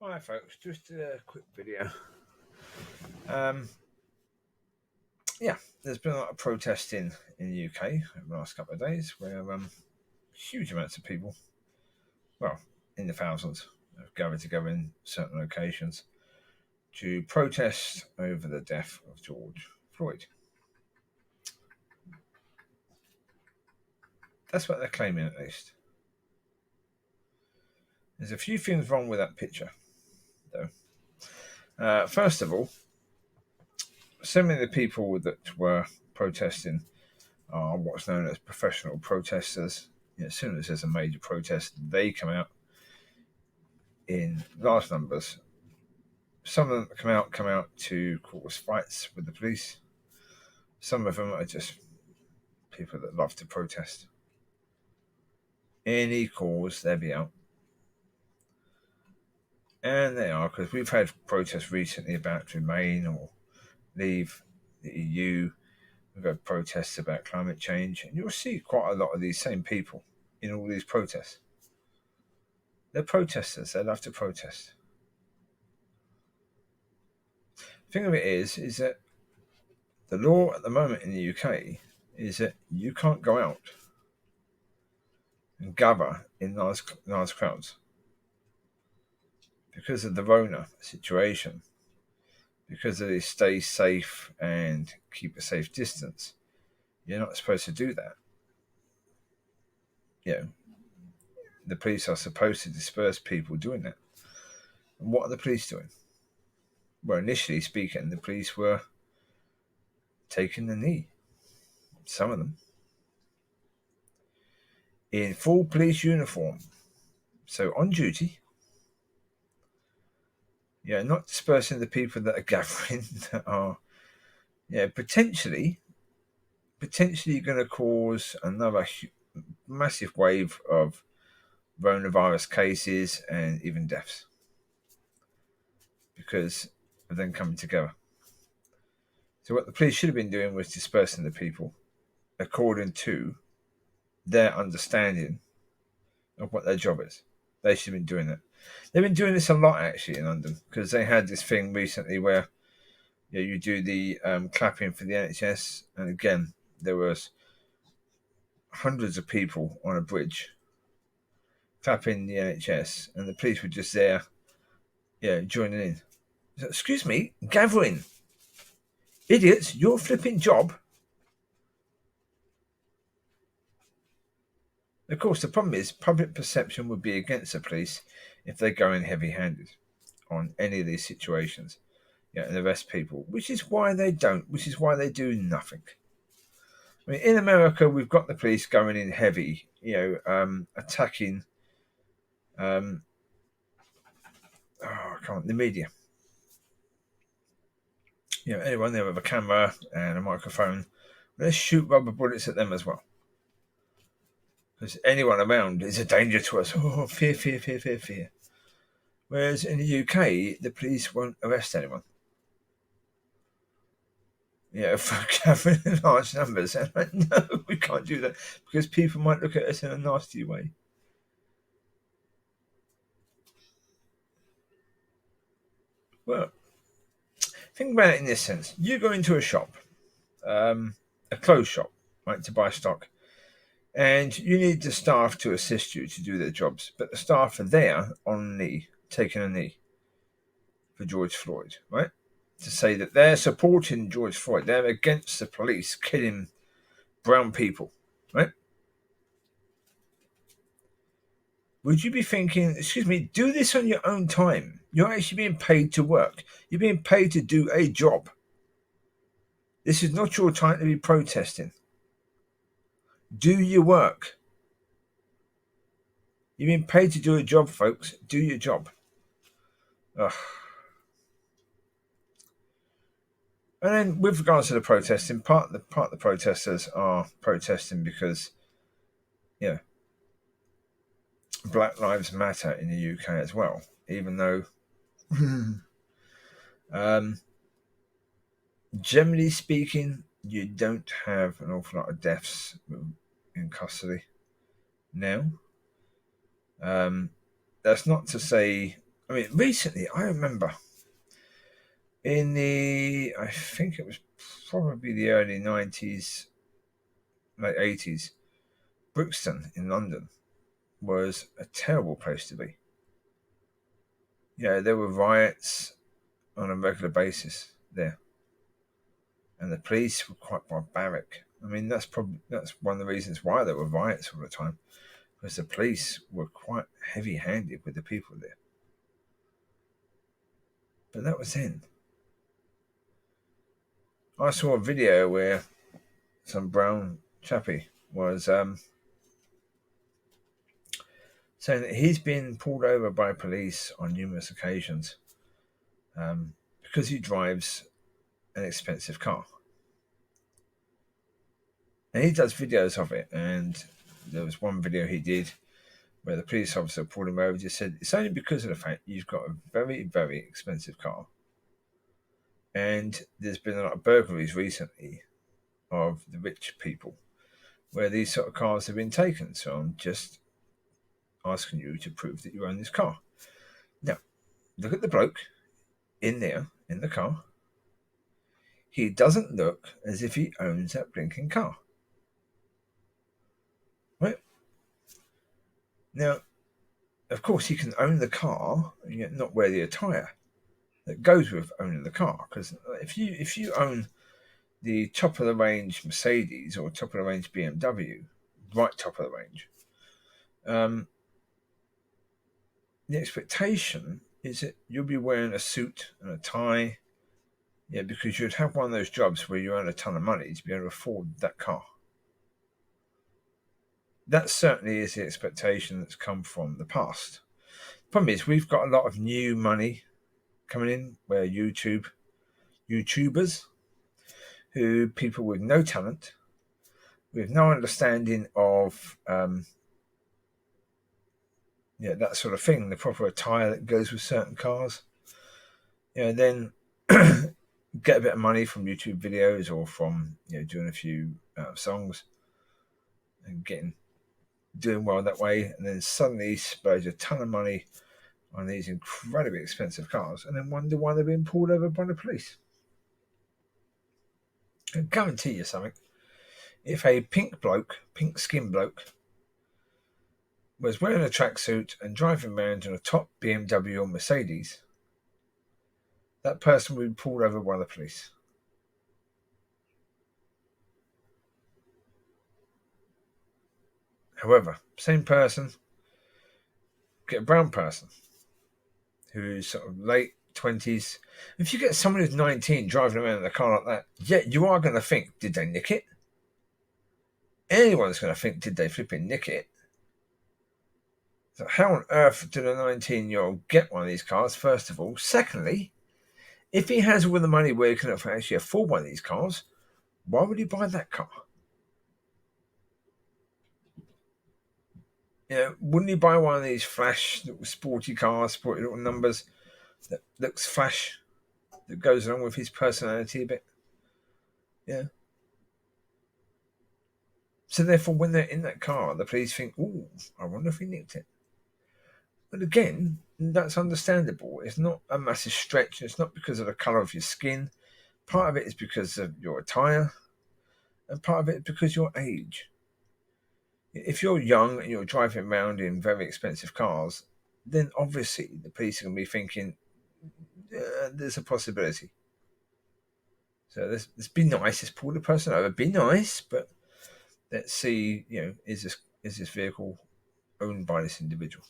Hi folks, just a quick video. Um, there's been a lot of protesting in the UK over the last couple of days where huge amounts of people, well, in the thousands, have gathered together in certain locations to protest over the death of George Floyd. That's what they're claiming, at least. There's a few things wrong with that picture, though. First of all, so many of the people that were protesting are what's known as professional protesters. As soon as there's a major protest, they come out in large numbers. Some of them come out to cause fights with the police. Some of them are just people that love to protest. Any cause, they'll be out. And they are, because we've had protests recently about remain or leave the EU. We've had protests about climate change. And you'll see quite a lot of these same people in all these protests. They're protesters. They love to protest. The thing of it is that the law at the moment in the UK is that you can't go out and gather in large crowds because of the Rona situation, because of the stay safe and keep a safe distance. You're not supposed to do that. The police are supposed to disperse people doing that. And what are the police doing? Well, initially speaking, the police were taking the knee. Some of them in full police uniform, so on duty. Not dispersing the people that are gathering that are, potentially going to cause another massive wave of coronavirus cases and even deaths because of them coming together. So what the police should have been doing was dispersing the people according to their understanding of what their job is. They should have been doing that. They've been doing this a lot actually in London because they had this thing recently where you do the clapping for the NHS, and again there was hundreds of people on a bridge clapping the NHS, and the police were just there, joining in. So, excuse me, gathering, idiots! Your flipping job. Of course, the problem is public perception would be against the police if they go in heavy-handed on any of these situations, and arrest people, which is why they don't. Which is why they do nothing. I mean, in America, we've got the police going in heavy, attacking. The media. Anyone there with a camera and a microphone, let's shoot rubber bullets at them as well. Because anyone around is a danger to us. Oh, fear, fear, fear, fear, fear. Whereas in the UK, the police won't arrest anyone. For gathering in large numbers. And like, no, we can't do that because people might look at us in a nasty way. Well, think about it in this sense. You go into a shop, a clothes shop, right, to buy stock. And you need the staff to assist you to do their jobs. But the staff are there on knee, taking a knee for George Floyd, right? To say that they're supporting George Floyd. They're against the police killing brown people, right? Would you be thinking, excuse me, do this on your own time? You're actually being paid to work. You're being paid to do a job. This is not your time to be protesting. Do your work. You've been paid to do a job, folks. Do your job. Ugh. And then, with regards to the protesting, part of the protesters are protesting because, Black Lives Matter in the UK as well. Even though, generally speaking, you don't have an awful lot of deaths in custody now. That's not to say I mean, recently, I remember I think it was probably the early 90s, late 80s, Brixton in London was a terrible place to be. There were riots on a regular basis there, and the police were quite barbaric. I mean, that's one of the reasons why there were riots all the time, because the police were quite heavy-handed with the people there. But that was then. I saw a video where some brown chappie was saying that he's been pulled over by police on numerous occasions because he drives an expensive car. And he does videos of it. And there was one video he did where the police officer pulled him over and just said, it's only because of the fact you've got a very, very expensive car. And there's been a lot of burglaries recently of the rich people where these sort of cars have been taken. So I'm just asking you to prove that you own this car. Now, look at the bloke in there, in the car. He doesn't look as if he owns that blinking car. Right? Now, of course, he can own the car and yet not wear the attire that goes with owning the car. Because if you own the top of the range Mercedes or top of the range BMW, right top of the range, the expectation is that you'll be wearing a suit and a tie, because you'd have one of those jobs where you earn a ton of money to be able to afford that car. That certainly is the expectation that's come from the past. The problem is we've got a lot of new money coming in where YouTubers, who people with no talent, with no understanding of that sort of thing, the proper attire that goes with certain cars, then get a bit of money from YouTube videos or from doing a few songs and doing well that way, and then suddenly splurge a ton of money on these incredibly expensive cars and then wonder why they're being pulled over by the police. I guarantee you something. If a pink skin bloke, was wearing a tracksuit and driving around in a top BMW or Mercedes, that person would be pulled over by the police. However, same person, get a brown person who's sort of late 20s. If you get someone who's 19 driving around in a car like that, you are going to think, did they nick it? Anyone's going to think, did they flipping nick it? So how on earth did a 19-year-old get one of these cars, first of all? Secondly, if he has all the money where he can actually afford one of these cars, why would he buy that car? Wouldn't he buy one of these flash little sporty cars, sporty little numbers that looks flash, that goes along with his personality a bit? Yeah. So therefore, when they're in that car, the police think, "Oh, I wonder if he nicked it." But again, that's understandable. It's not a massive stretch. It's not because of the colour of your skin. Part of it is because of your attire, and part of it is because of your age. If you're young and you're driving around in very expensive cars, then obviously the police are going to be thinking, there's a possibility. So let's be nice. Let's pull the person over. Be nice, but let's see. Is this vehicle owned by this individual?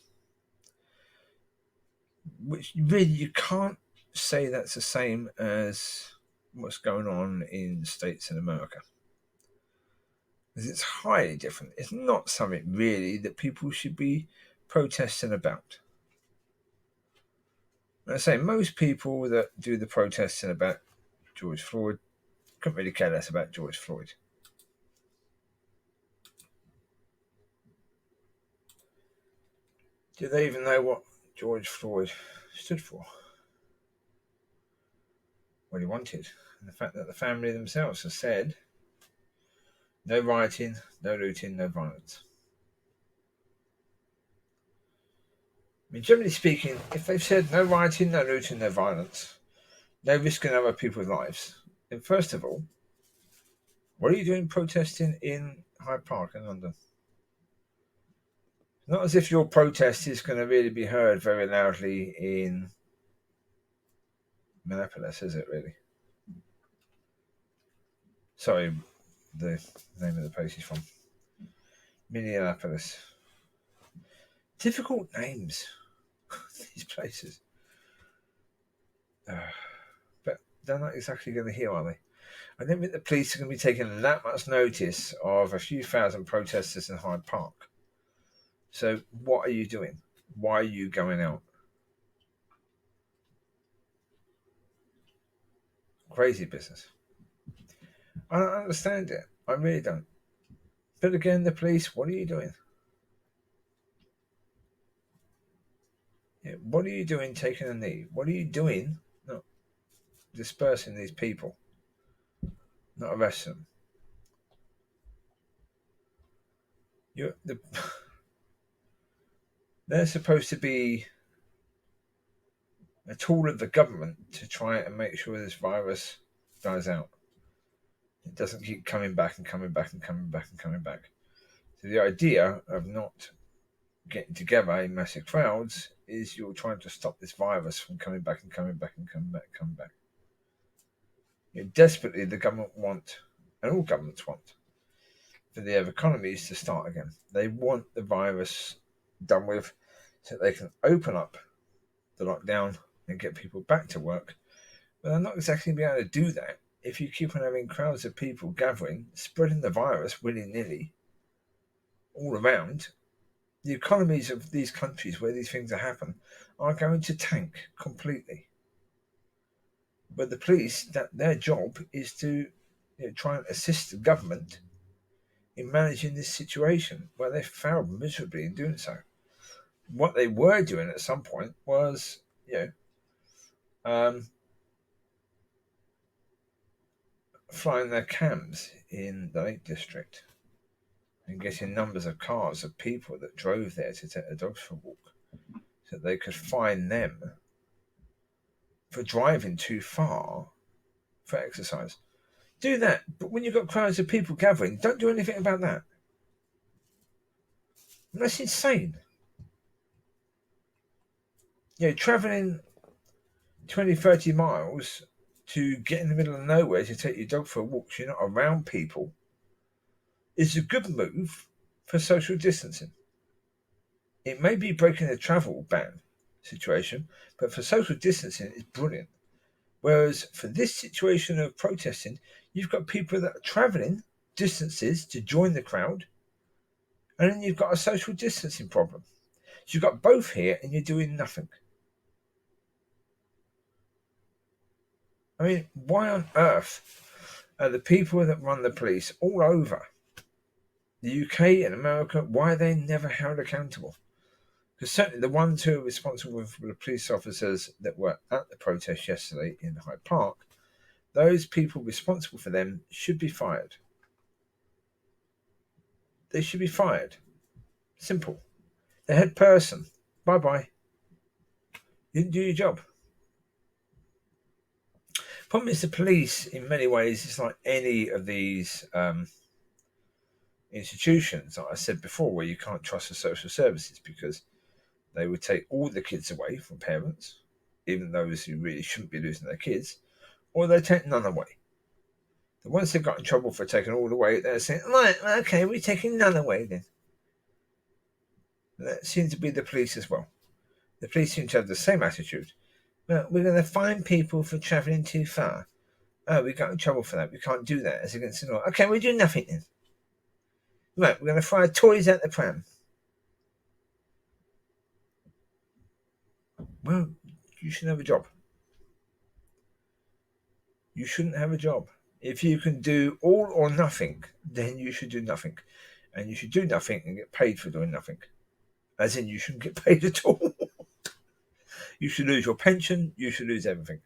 Which really you can't say that's the same as what's going on in the States and America. Because it's highly different. It's not something really that people should be protesting about. And I say most people that do the protesting about George Floyd couldn't really care less about George Floyd. Do they even know what George Floyd stood for? What he wanted? And the fact that the family themselves have said, no rioting, no looting, no violence. I mean, generally speaking, if they've said no rioting, no looting, no violence, no risking other people's lives, then first of all, what are you doing protesting in Hyde Park in London? Not as if your protest is going to really be heard very loudly in Minneapolis, is it really? Sorry, the name of the place is from. Minneapolis. Difficult names, these places. But they're not exactly going to hear, are they? I don't think the police are going to be taking that much notice of a few thousand protesters in Hyde Park. So what are you doing? Why are you going out? Crazy business. I don't understand it. I really don't. But again, the police, what are you doing? What are you doing taking a knee? What are you doing not dispersing these people? Not arresting them. They're supposed to be a tool of the government to try and make sure this virus dies out. It doesn't keep coming back and coming back and coming back and coming back. So the idea of not getting together in massive crowds is you're trying to stop this virus from coming back and coming back and coming back and coming back. Desperately, the government want, and all governments want, for their economies to start again. They want the virus done with so they can open up the lockdown and get people back to work. But they're not exactly be able to do that if you keep on having crowds of people gathering, spreading the virus willy-nilly all around. The economies of these countries where these things happen are going to tank completely. But the police, their job is to try and assist the government in managing this situation, where they failed miserably in doing so. What they were doing at some point was, flying their cams in the Lake District and getting numbers of cars of people that drove there to take the dogs for a walk so that they could fine them for driving too far for exercise. Do that, but when you've got crowds of people gathering, don't do anything about that. That's insane. Travelling 20, 30 miles to get in the middle of nowhere to take your dog for a walk so you're not around people is a good move for social distancing. It may be breaking a travel ban situation, but for social distancing, it's brilliant. Whereas for this situation of protesting, you've got people that are travelling distances to join the crowd, and then you've got a social distancing problem. So you've got both here, and you're doing nothing. I mean, why on earth are the people that run the police all over the UK and America, why are they never held accountable? Because certainly the ones who are responsible for the police officers that were at the protest yesterday in Hyde Park, those people responsible for them should be fired. They should be fired. Simple. The head person, bye-bye. You didn't do your job. Problem is the police, in many ways, is like any of these institutions, like I said before, where you can't trust the social services because they would take all the kids away from parents, even those who really shouldn't be losing their kids, or they take none away. And once they've got in trouble for taking all away, they're saying, right, okay, we're taking none away then. And that seems to be the police as well. The police seem to have the same attitude. Well, we're going to fine people for travelling too far. Oh, we got in trouble for that. We can't do that as against the law. Okay, we'll do nothing then. Right, we're going to fire toys out the pram. Well, you shouldn't have a job. You shouldn't have a job. If you can do all or nothing, then you should do nothing. And you should do nothing and get paid for doing nothing. As in, you shouldn't get paid at all. You should lose your pension. You should lose everything.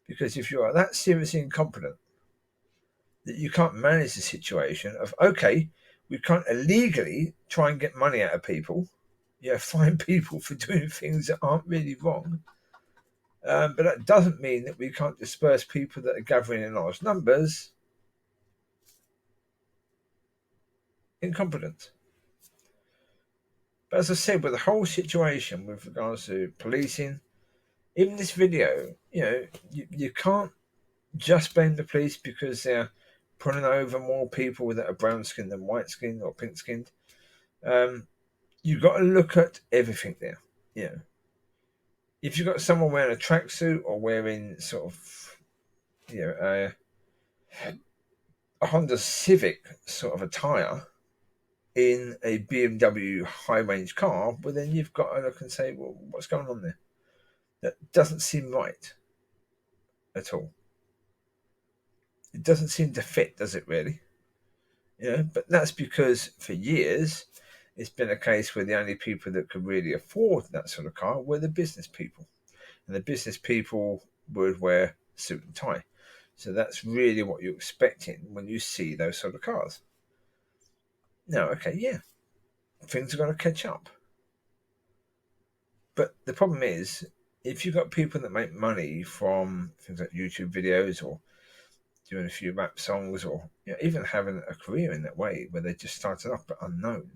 Because if you are that seriously incompetent that you can't manage the situation of, okay, we can't illegally try and get money out of people, fine people for doing things that aren't really wrong. But that doesn't mean that we can't disperse people that are gathering in large numbers. Incompetent. But as I said, with the whole situation with regards to policing, even this video, you can't just blame the police because they're pulling over more people that are brown skinned than white skinned or pink skinned. You've got to look at everything there. If you've got someone wearing a tracksuit or wearing sort of, a Honda Civic sort of attire in a BMW high range car, well, then you've got to look and say, well, what's going on there? That doesn't seem right at all. It doesn't seem to fit, does it really? But that's because for years it's been a case where the only people that could really afford that sort of car were the business people. And the business people would wear suit and tie. So that's really what you're expecting when you see those sort of cars. Now, okay, things are going to catch up. But the problem is, if you've got people that make money from things like YouTube videos or doing a few rap songs or even having a career in that way where they just started off but unknown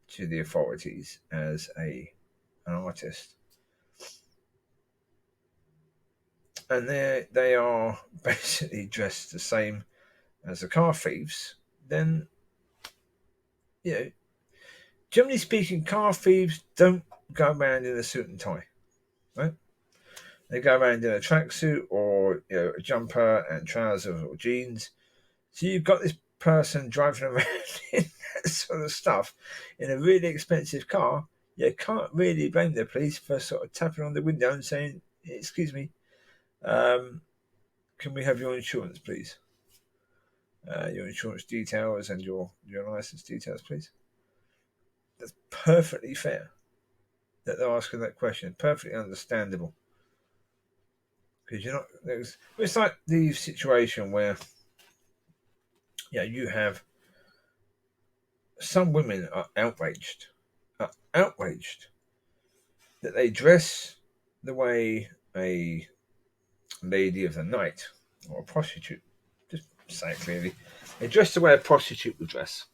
to the authorities as an artist, and they are basically dressed the same as the car thieves, then generally speaking, car thieves don't go around in a suit and tie, right? They go around in a tracksuit or a jumper and trousers or jeans. So you've got this person driving around in that sort of stuff in a really expensive car. You can't really blame the police for sort of tapping on the window and saying, "Excuse me, can we have your insurance, please? Your insurance details and your license details, please." That's perfectly fair that they're asking that question. Perfectly understandable. Because it's like the situation where you have some women are outraged that they dress the way a lady of the night or a prostitute, just say it clearly, they dress the way a prostitute would dress,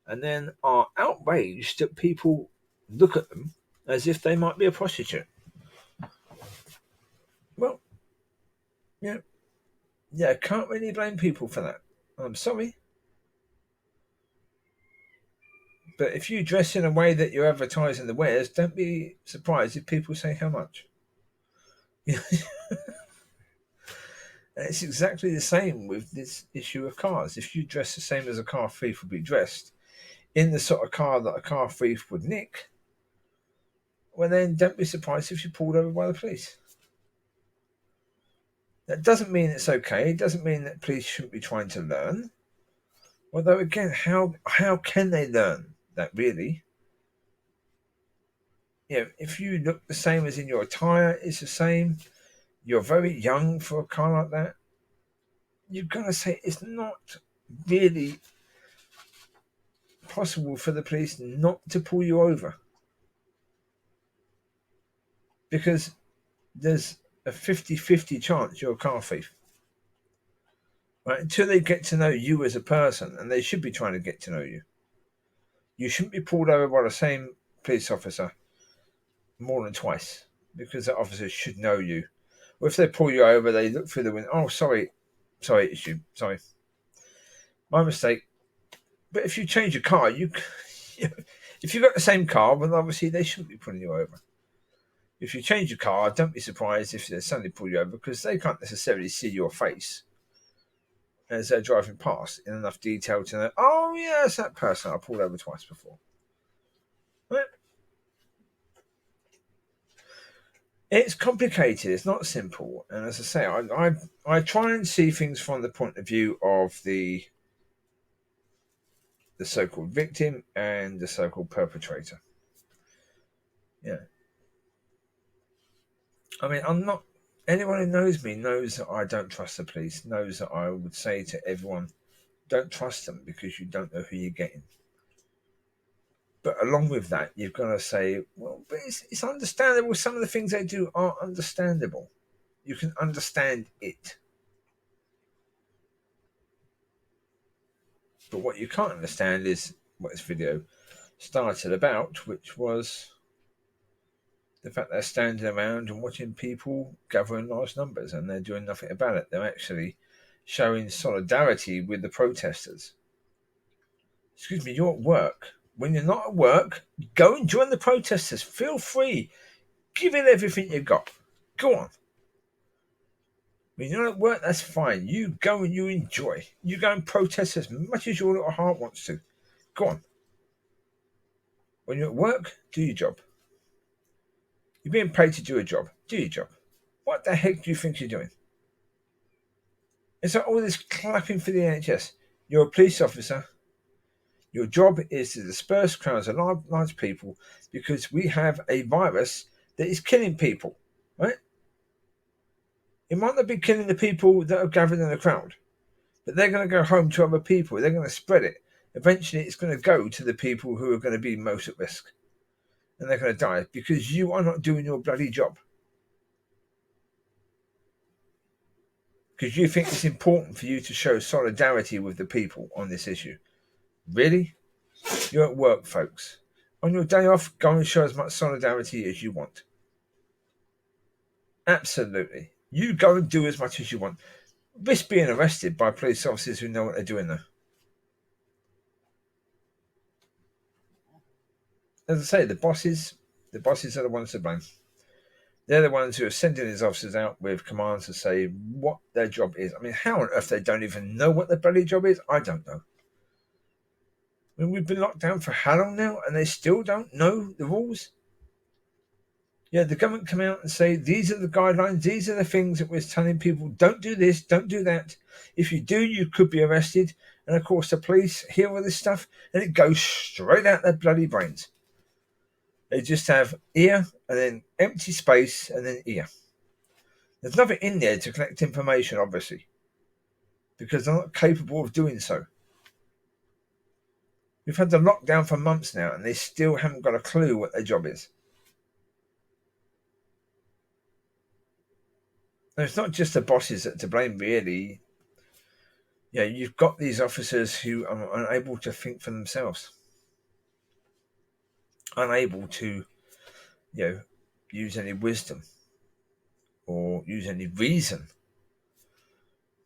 and then are outraged that people look at them as if they might be a prostitute. Well, I can't really blame people for that. I'm sorry. But if you dress in a way that you're advertising the wares, don't be surprised if people say how much. It's exactly the same with this issue of cars. If you dress the same as a car thief would be dressed, in the sort of car that a car thief would nick, well then don't be surprised if you're pulled over by the police. That doesn't mean it's okay. It doesn't mean that police shouldn't be trying to learn. Although again, how can they learn that really? If you look the same as in your attire is the same, you're very young for a car like that, you're going to say it's not really possible for the police not to pull you over. Because there's a 50-50 chance you're a car thief. Right? Until they get to know you as a person, and they should be trying to get to know you. You shouldn't be pulled over by the same police officer more than twice, because that officer should know you. Or if they pull you over, they look through the window. Oh, sorry, it's you. Sorry, my mistake. But if you change your car, if you've got the same car, well, obviously they shouldn't be pulling you over. If you change your car, don't be surprised if they suddenly pull you over, because they can't necessarily see your face as they're driving past in enough detail to know, oh, yeah, it's that person I pulled over twice before. Right? It's complicated. It's not simple. And as I say, I try and see things from the point of view of the so-called victim and the so-called perpetrator. I mean, anyone who knows me knows that I don't trust the police, knows that I would say to everyone, don't trust them because you don't know who you're getting. But along with that, you've got to say, well, but it's understandable. Some of the things they do are understandable. You can understand it. But what you can't understand is what this video started about, which was the fact they're standing around and watching people gather in large numbers and they're doing nothing about it. They're actually showing solidarity with the protesters. Excuse me, you're at work. When you're not at work, go and join the protesters. Feel free. Give it everything you got. Go on. When you're not at work, that's fine. You go and you enjoy. You go and protest as much as your little heart wants to. Go on. When you're at work, do your job. You're being paid to do a job. Do your job. What the heck do you think you're doing? It's like all this clapping for the NHS. You're a police officer. Your job is to disperse crowds of large people because we have a virus that is killing people, right? It might not be killing the people that are gathered in the crowd, but they're going to go home to other people. They're going to spread it. Eventually, it's going to go to the people who are going to be most at risk. And they're going to die because you are not doing your bloody job. Because you think it's important for you to show solidarity with the people on this issue. Really? You're at work, folks. On your day off, go and show as much solidarity as you want. Absolutely. You go and do as much as you want. Risk being arrested by police officers who know what they're doing there. As I say, the bosses are the ones to blame. They're the ones who are sending these officers out with commands to say what their job is. I mean, how on earth they don't even know what their bloody job is? I don't know. I mean, we've been locked down for how long now, and they still don't know the rules? Yeah, the government come out and say, these are the guidelines, these are the things that we're telling people, don't do this, don't do that. If you do, you could be arrested. And of course, the police hear all this stuff, and it goes straight out their bloody brains. They just have ear, and then empty space, and then ear. There's nothing in there to collect information, obviously, because they're not capable of doing so. We've had the lockdown for months now, and they still haven't got a clue what their job is. And it's not just the bosses that are to blame, really. Yeah, you've got these officers who are unable to think for themselves, unable to, use any wisdom or use any reason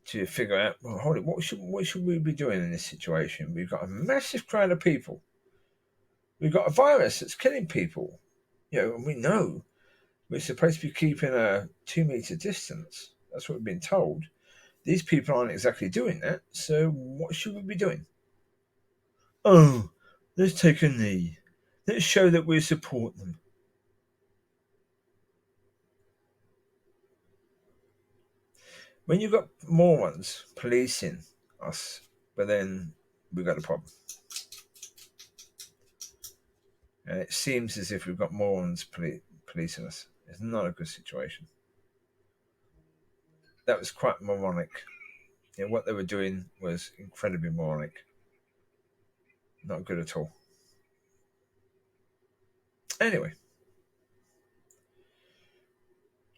to figure out, well, hold it, what should we be doing in this situation? We've got a massive crowd of people. We've got a virus that's killing people. And we know we're supposed to be keeping a 2-meter distance. That's what we've been told. These people aren't exactly doing that, so what should we be doing? Oh, let's take a knee. Let's show that we support them. When you've got morons policing us, but then we've got a problem. And it seems as if we've got morons policing us. It's not a good situation. That was quite moronic. What they were doing was incredibly moronic. Not good at all. Anyway,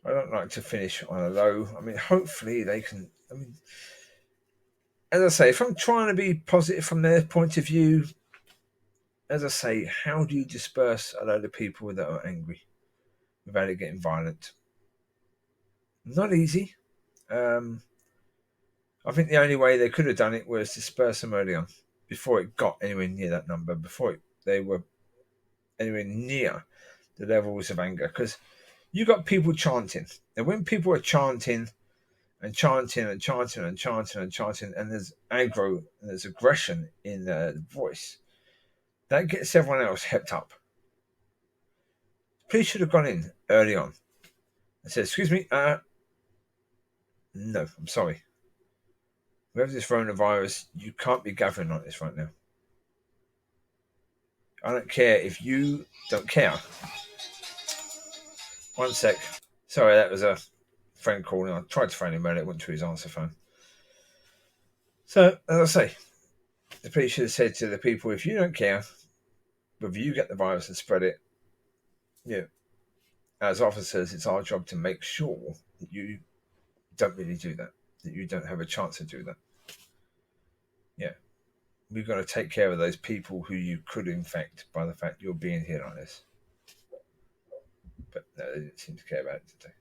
I don't like to finish on a low. I mean, hopefully they can. I mean, as I say, if I'm trying to be positive from their point of view, as I say, how do you disperse a load of people that are angry without it getting violent? Not easy. I think the only way they could have done it was disperse them early on, before it got anywhere near that number, before they were anywhere near the levels of anger. Because you got people chanting, and when people are chanting and chanting and chanting and chanting and chanting, and there's aggro and there's aggression in the voice, that gets everyone else hepped up. Police should have gone in early on and said, excuse me, no, I'm sorry. We have this coronavirus, you can't be gathering like this right now. I don't care if you don't care. One sec. Sorry, that was a friend calling. I tried to phone him earlier, it went to his answer phone. So, as I say, the police should have said to the people, if you don't care, whether you get the virus and spread it, as officers, it's our job to make sure that you don't really do that you don't have a chance to do that. We've got to take care of those people who you could infect by the fact you're being here like this. But no, they didn't seem to care about it today.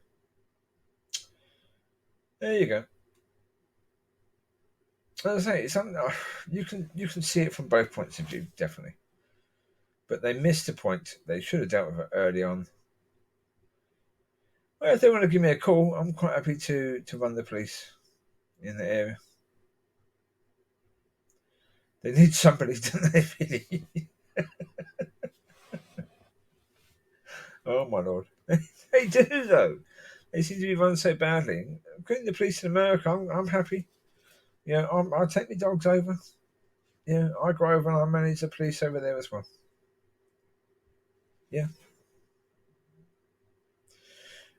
There you go. As I say, it's something you can see it from both points of view, definitely. But they missed the point. They should have dealt with it early on. Well, if they want to give me a call, I'm quite happy to run the police in the area. They need somebody, don't they, really? Oh, my Lord. They do, though. They seem to be run so badly. Including the police in America, I'm happy. I'll take my dogs over. I go over and I manage the police over there as well. Yeah.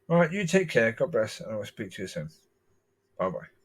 All right, you take care. God bless, and I will speak to you soon. Bye-bye.